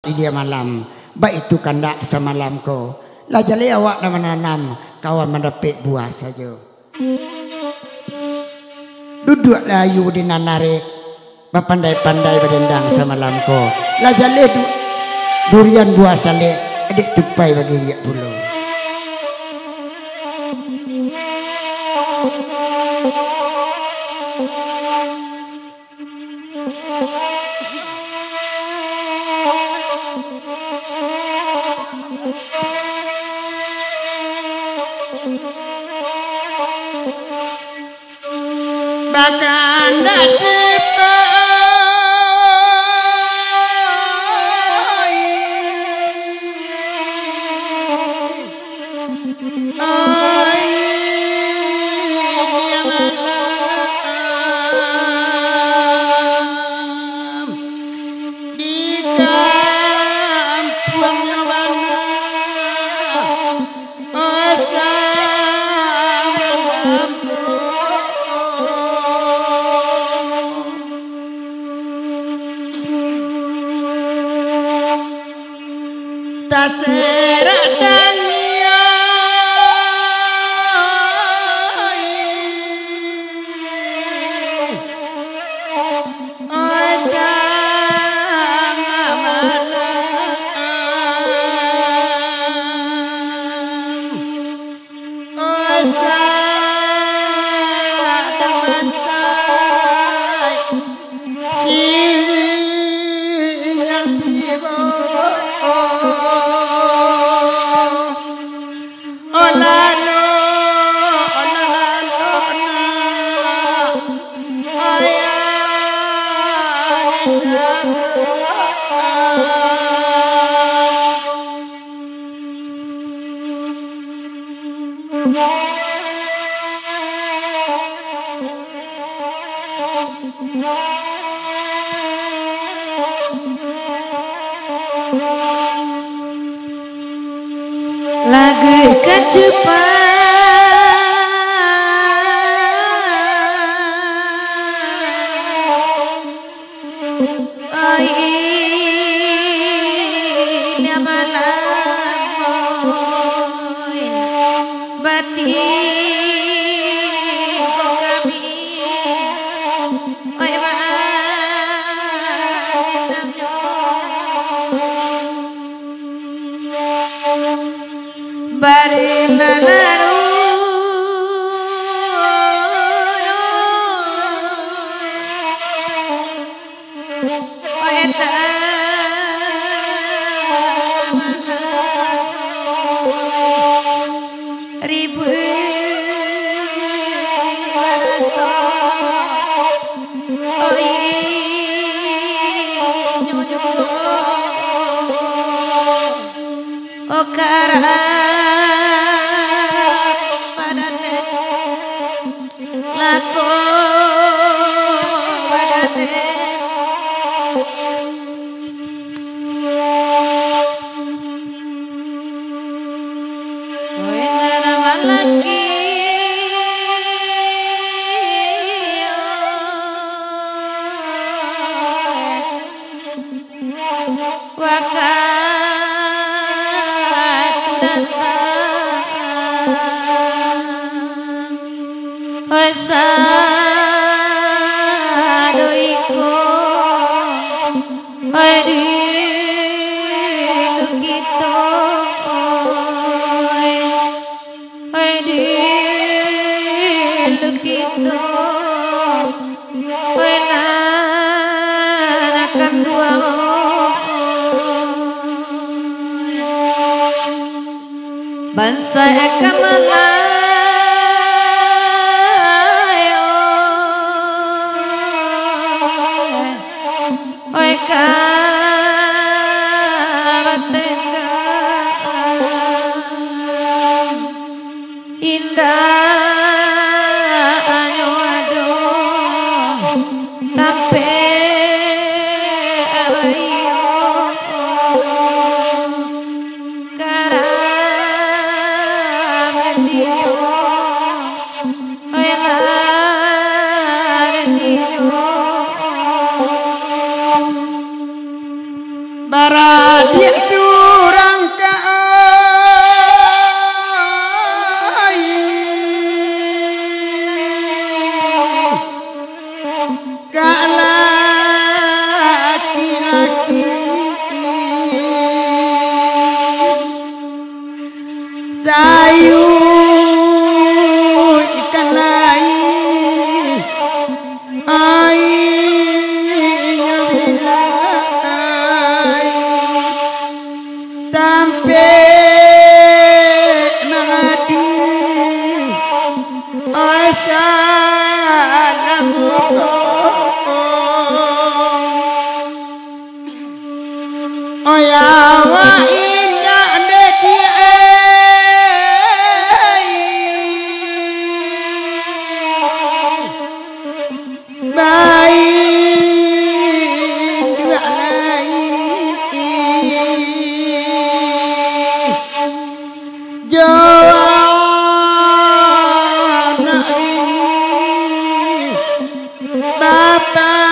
di dia malam. Baik itu kandak semalam ko. Lah jale awak na menanam kawan mendapat buah saja. Duduk layu di narik. Pandai-pandai berdendang semalam ko. Lah jale durian buah sale adik tupai bagi dia pulau. Bahkan lagu kecupan oi malam oi batin kok kami oi bare lalaru eta ribu rasa oi nyonya okara lako badane wena malaki wakatu datang sadoiko dilu kita dilu kita akan dua bangsa akan malam indah ayo ado tapi ayo karam dia adik surang kak laki-laki sayu ikan lain airnya bila tampe mengadu assalamualaikum oh ya wa inna baik Jawa nak ini Bapak